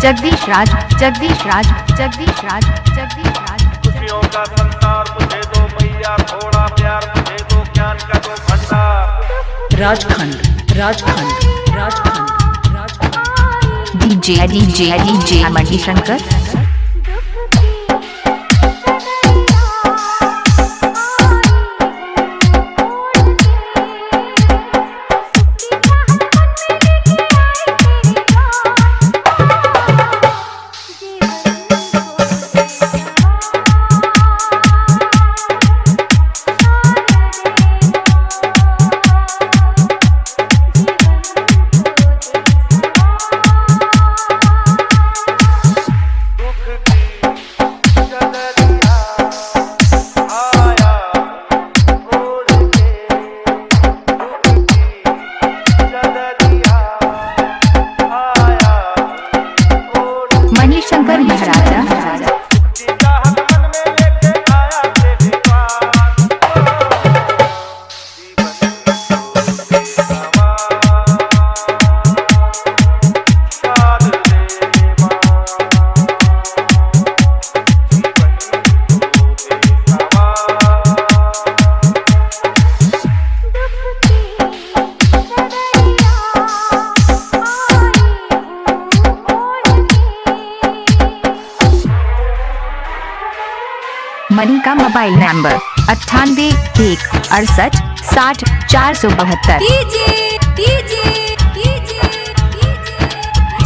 जगदीश राज, जगदीश राज, जगदीश राज, जगदीश राज। खुशियों का संसार मुझे दो मैया, थोड़ा प्यार मुझे दो, ज्ञान का दो भंडार। Rajkhand Rajkhand Rajkhand Rajkhand. DJ DJ DJ Manishankar. Manishankar Maharaja. Mani का mobile number 98 1 68 60 472।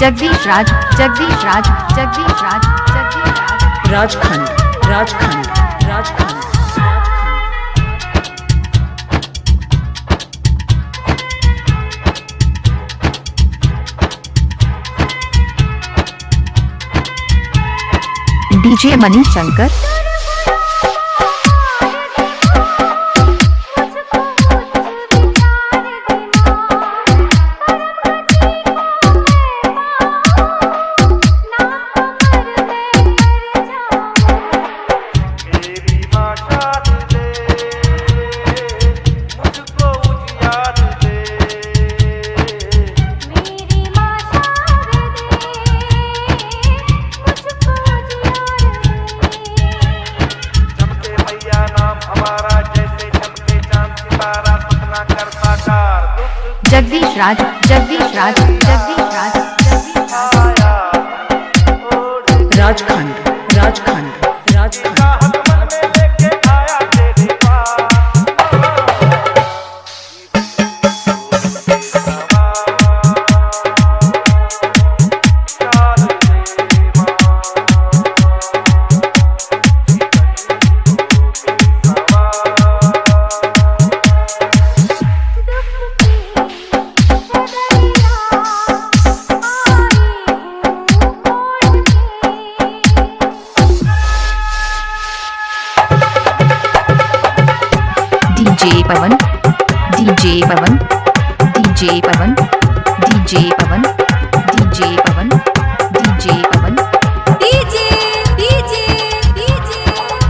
Jagdish Raj, Jagdish Raj, Jagdish Raj, Jagdish Raj. Rajkhand Rajkhand Rajkhand. DJ Manishankar. Jagdish Raj, Jagdish Raj, Jagdish Raj, Jagdish Raj. Rajkhand Rajkhand Rajkhand. DJ Pawan, DJ Pawan, DJ Pawan, DJ Pawan, DJ Pawan, DJ Pawan,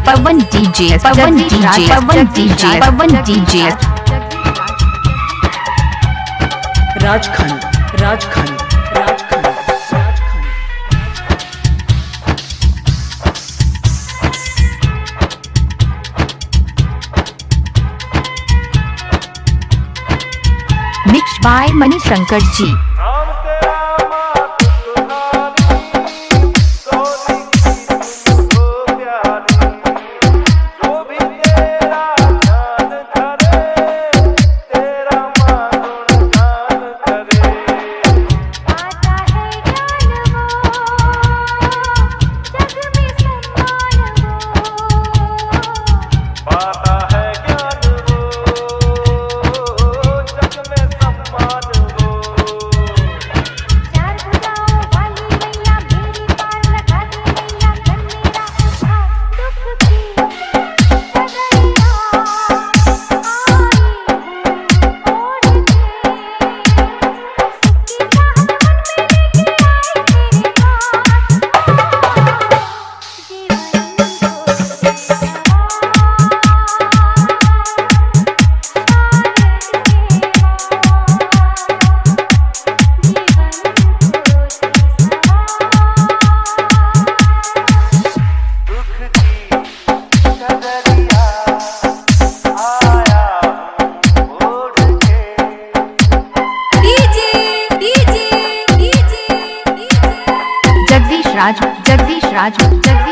Pawan DJ, Pawan DJ, Pawan DJ, Pawan DJ. Rajkhand Rajkhand Rajkhand Rajkhand. Mix by Manishankar जी।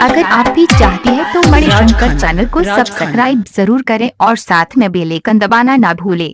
अगर आप भी चाहती है तो मणिशंकर राजखंड, चैनल को राजखंड। सब्सक्राइब जरूर करें और साथ में बेल आइकन दबाना ना भूलें।